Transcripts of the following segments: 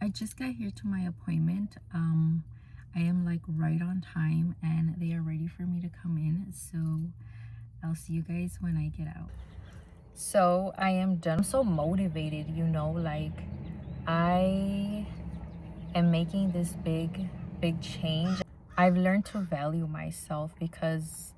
I just got here to my appointment. I am like right on time and they are ready for me to come in. So I'll see you guys when I get out. So I am done. I'm so motivated, like I am making this big change. I've learned to value myself because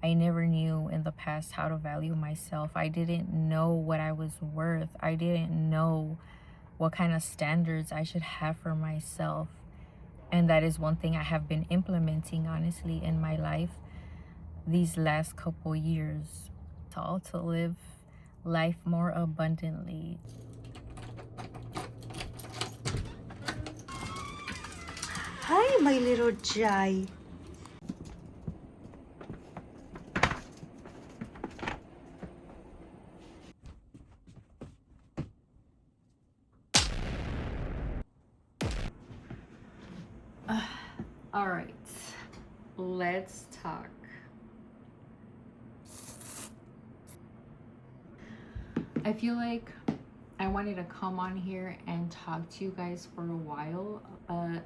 I never knew in the past how to value myself. I didn't know what I was worth. I didn't know what kind of standards I should have for myself. And that is one thing I have been implementing, honestly, in my life these last couple years. All to live life more abundantly. Hi, my little Jai. All right, let's talk. I feel like I wanted to come on here and talk to you guys for a while, but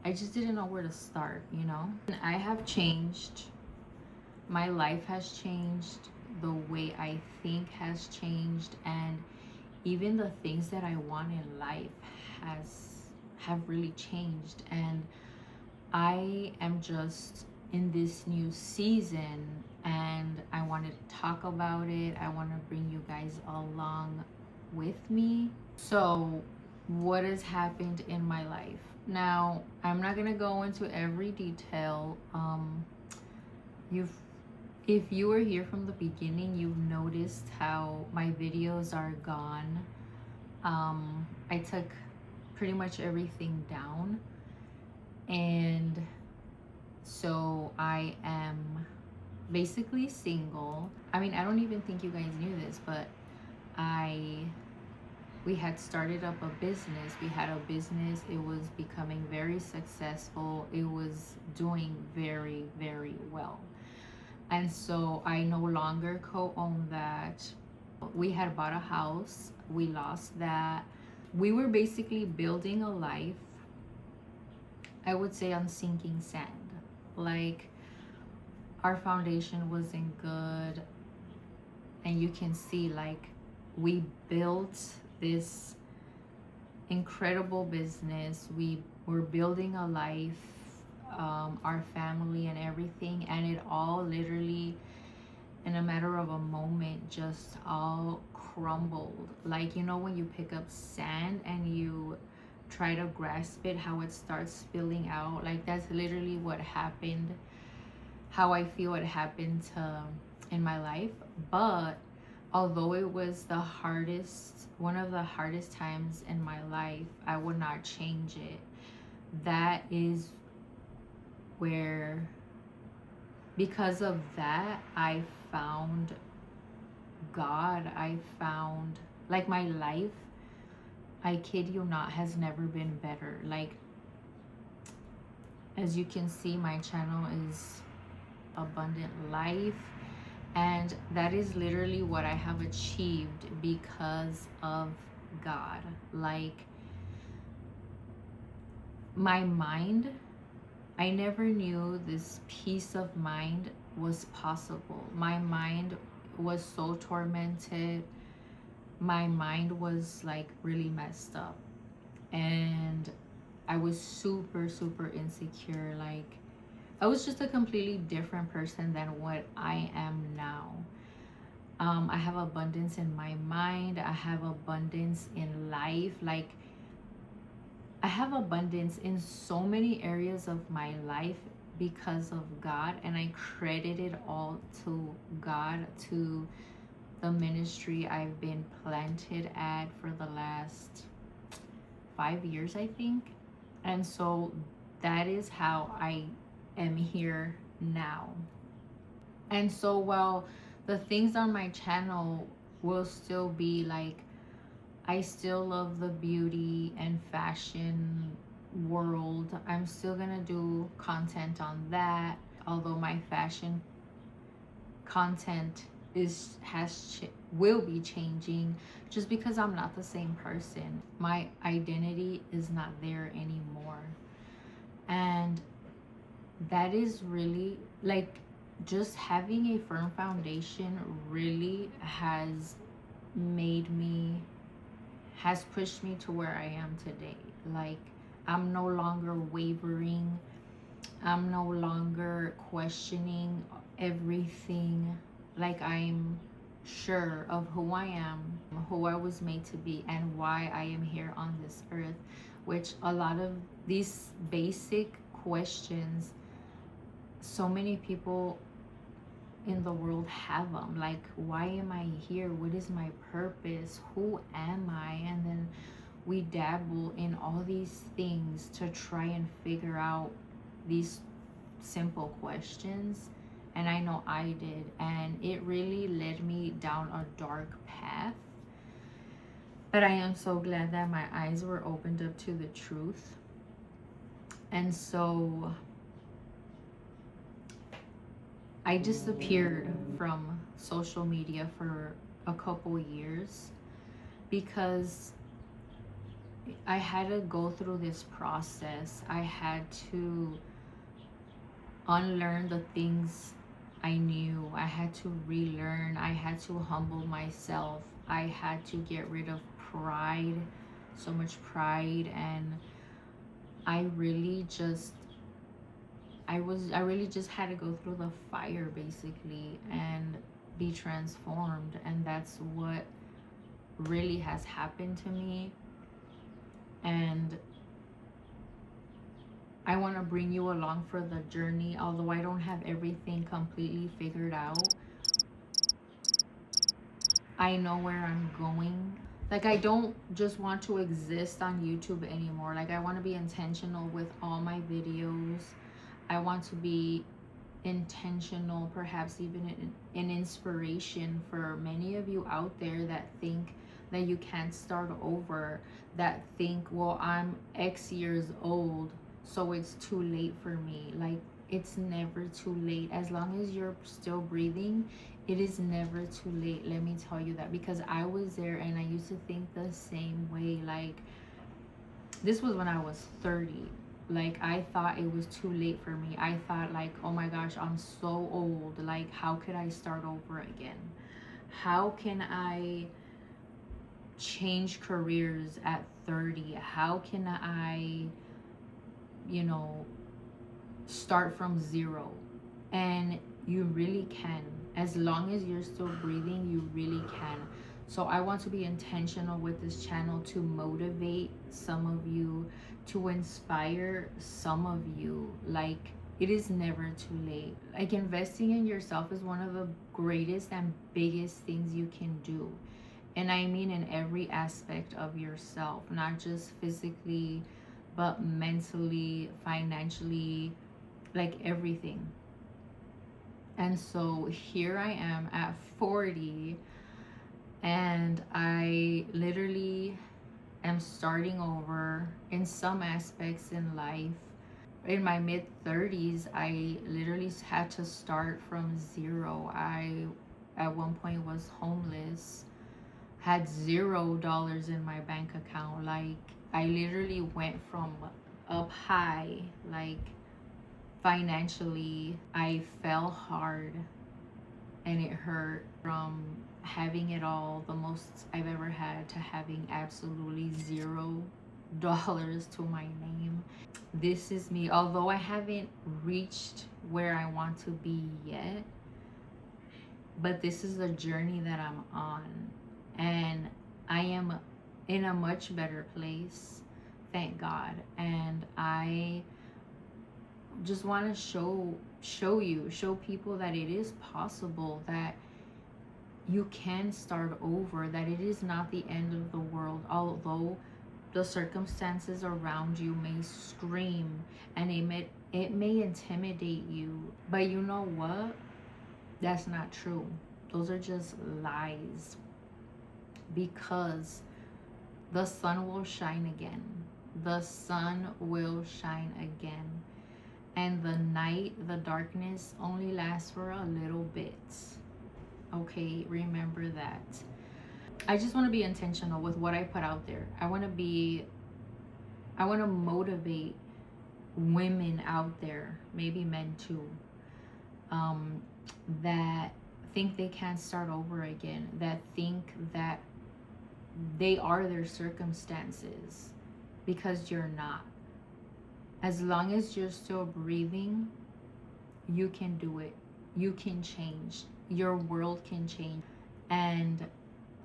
I just didn't know where to start, And I have changed. My life has changed. The way I think has changed, and even the things that I want in life have really changed. And I am just in this new season and I want to talk about it. I want to bring you guys along with me. So what has happened in my life? Now, I'm not going to go into every detail. If you were here from the beginning, you've noticed how my videos are gone. I took pretty much everything down, and so I am basically single. I mean, I don't even think you guys knew this, but we had started up a business. We had a business. It was becoming very successful. It was doing very, very well. And so I no longer co-own that. We had bought a house. We lost that. We were basically building a life, I would say, on sinking sand. Like, our foundation wasn't good. And you can see, like, we built this incredible business. We were building a life, our family and everything. And it all literally, in a matter of a moment, just all crumbled. Like, when you pick up sand and you try to grasp it, how it starts spilling out. Like, that's literally what happened, how I feel it happened in my life. But although it was one of the hardest times in my life, I would not change it. That is where, because of that, I found God. I found, like, my life, I kid you not, has never been better. Like, as you can see, my channel is Abundant Life, and that is literally what I have achieved because of God. Like, my mind, I never knew this peace of mind was possible. My mind was so tormented. My mind was like really messed up, and I was super, super insecure. Like, I was just a completely different person than what I am now. I have abundance in my mind. I have abundance in life. Like, I have abundance in so many areas of my life because of God, and I credit it all to God, to the ministry I've been planted at for the last 5 years, I think. And so that is how I am here now. And so while the things on my channel will still be like, I still love the beauty and fashion world, I'm still gonna do content on that. Although my fashion content will be changing just because I'm not the same person. My identity is not there anymore. And that is really like, just having a firm foundation really has pushed me to where I am today. Like, I'm no longer wavering. I'm no longer questioning everything. Like, I'm sure of who I am, who I was made to be, and why I am here on this earth. Which a lot of these basic questions, so many people in the world have them. Like, why am I here? What is my purpose? Who am I? And then we dabble in all these things to try and figure out these simple questions. And I know I did, and it really led me down a dark path. But I am so glad that my eyes were opened up to the truth. And so I disappeared from social media for a couple years because I had to go through this process. I had to unlearn the things I knew. I had to relearn. I had to humble myself. I had to get rid of pride, so much pride. And I really just had to go through the fire, basically, and be transformed. And that's what really has happened to me. And I want to bring you along for the journey. Although I don't have everything completely figured out, I know where I'm going. Like, I don't just want to exist on YouTube anymore. Like, I want to be intentional with all my videos. I want to be intentional, perhaps even an inspiration for many of you out there that think that you can't start over, that think, well, I'm X years old, so it's too late for me. Like, it's never too late. As long as you're still breathing, it is never too late. Let me tell you that, because I was there and I used to think the same way. Like, this was when I was 30. Like, I thought it was too late for me. I thought, like, oh my gosh, I'm so old. Like, how could I start over again? How can I change careers at 30? How can I, start from zero? And you really can. As long as you're still breathing, you really can. So I want to be intentional with this channel to motivate some of you, to inspire some of you. Like, it is never too late. Like, investing in yourself is one of the greatest and biggest things you can do. And I mean in every aspect of yourself, not just physically, but mentally, financially, like everything. And so here I am at 40, and I literally am starting over in some aspects in life. In my mid 30s, I literally had to start from zero. I at one point was homeless, had $0 in my bank account. Like, I literally went from up high, like, financially. I fell hard and it hurt, from having it all, the most I've ever had, to having absolutely $0 to my name. This is me. Although I haven't reached where I want to be yet, but this is the journey that I'm on, and I am in a much better place, thank God. And I just want to show people that it is possible, that you can start over, that it is not the end of the world. Although the circumstances around you may scream and it may intimidate you, but you know what? That's not true. Those are just lies, because the sun will shine again. The sun will shine again. And the night, the darkness, only lasts for a little bit. Okay, remember that. I just want to be intentional with what I put out there. I want to motivate women out there, maybe men too, um, that think they can't start over again, that think that they are their circumstances, because you're not. As long as you're still breathing, you can do it. You can change. Your world can change. And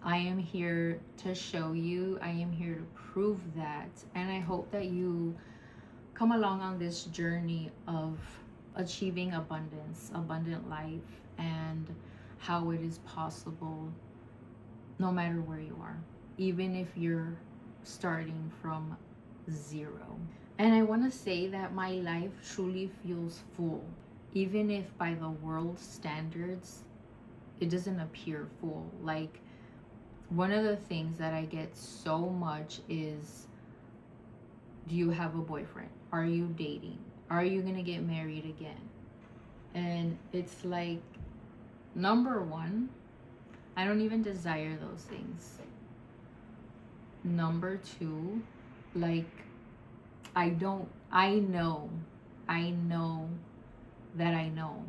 I am here to show you, I am here to prove that. And I hope that you come along on this journey of achieving abundance, abundant life, and how it is possible no matter where you are, even if you're starting from zero. And I want to say that my life truly feels full, even if by the world's standards, it doesn't appear full. Like, one of the things that I get so much is, do you have a boyfriend? Are you dating? Are you going to get married again? And it's like, number one, I don't even desire those things. Number two, like, I know that I know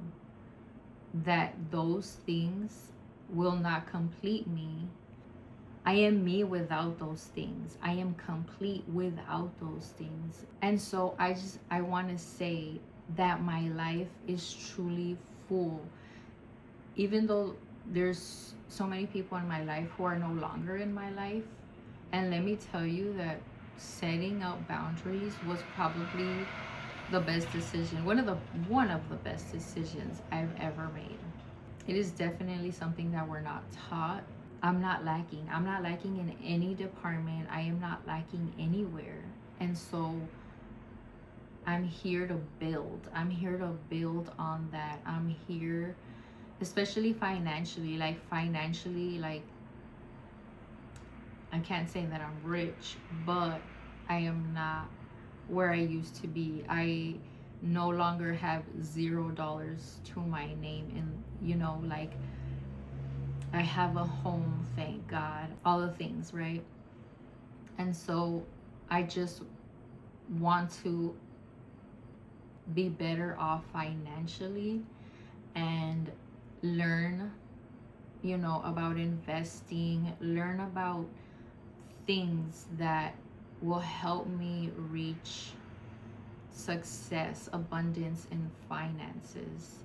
that those things will not complete me. I am me without those things. I am complete without those things. And so I want to say that my life is truly full. Even though there's so many people in my life who are no longer in my life. And let me tell you that setting up boundaries was probably the best decision, one of the best decisions I've ever made. It is definitely something that we're not taught. I'm not lacking in any department. I am not lacking anywhere. And so I'm here to build on that. I'm here, especially financially, like I can't say that I'm rich, but I am not where I used to be. I no longer have $0 to my name, and like, I have a home, thank God, all the things, right? And so I just want to be better off financially and learn, about investing, learn about things that will help me reach success, abundance, and finances.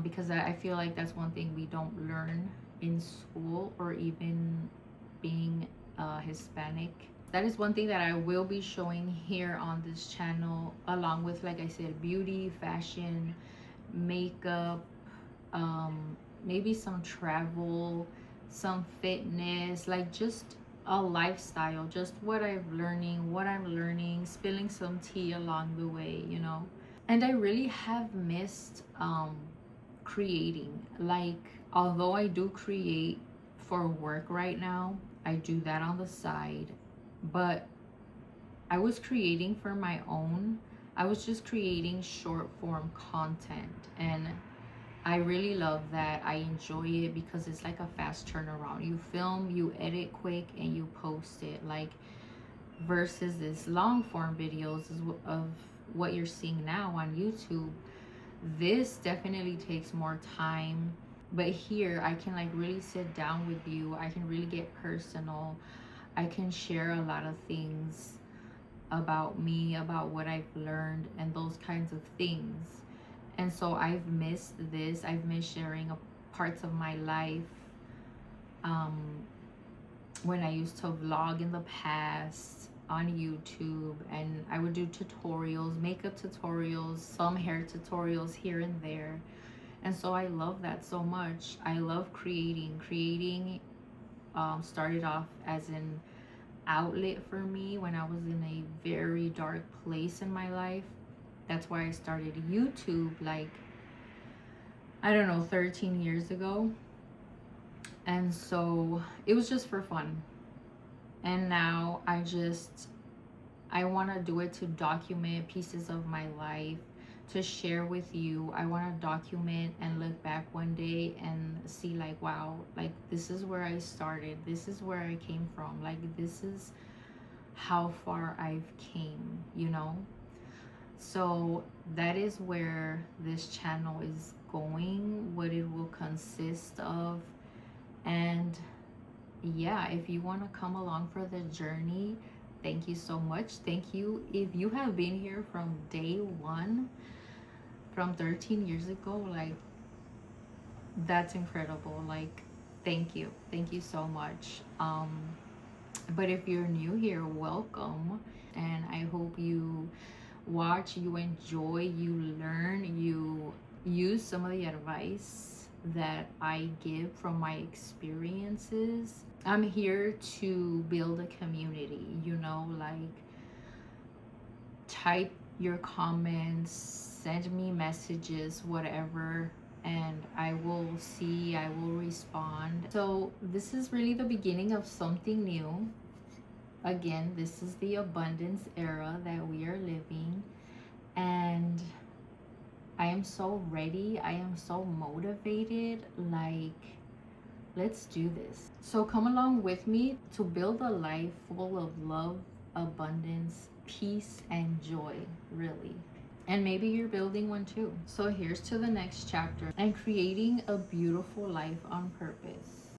Because I feel like that's one thing we don't learn in school, or even being Hispanic. That is one thing that I will be showing here on this channel, along with, like I said, beauty, fashion, makeup, maybe some travel, some fitness, like just a lifestyle, just what I'm learning, spilling some tea along the way, And I really have missed creating. Like, although I do create for work right now, I do that on the side, but I was creating for my own. I was just creating short form content, and I really love that. I enjoy it because it's like a fast turnaround. You film, you edit quick, and you post it. Like, versus this long form videos of what you're seeing now on YouTube. This definitely takes more time, but here I can, like, really sit down with you. I can really get personal. I can share a lot of things about me, about what I've learned, and those kinds of things. And so I've missed this. I've missed sharing parts of my life. When I used to vlog in the past on YouTube, and I would do tutorials, makeup tutorials, some hair tutorials here and there. And so I love that so much. I love creating. Started off as an outlet for me when I was in a very dark place in my life. That's why I started YouTube, like, I don't know, 13 years ago. And so it was just for fun. And now I want to do it to document pieces of my life, to share with you. I want to document and look back one day and see like, wow, like this is where I started, this is where I came from, like this is how far I've came, you know. So that is where this channel is going, what it will consist of. And yeah, if you want to come along for the journey, thank you so much. Thank you if you have been here from day one, from 13 years ago. Like, that's incredible. Like, thank you so much. But if you're new here, welcome. And I hope you watch, you enjoy, you learn, you use some of the advice that I give from my experiences. I'm here to build a community, you know, like type your comments, send me messages, whatever, and I will see, I will respond. So this is really the beginning of something new. Again, this is the abundance era that we are living, and I am so ready, I am so motivated. Like, let's do this. So come along with me to build a life full of love, abundance, peace, and joy, really. And maybe you're building one too. So here's to the next chapter and creating a beautiful life on purpose.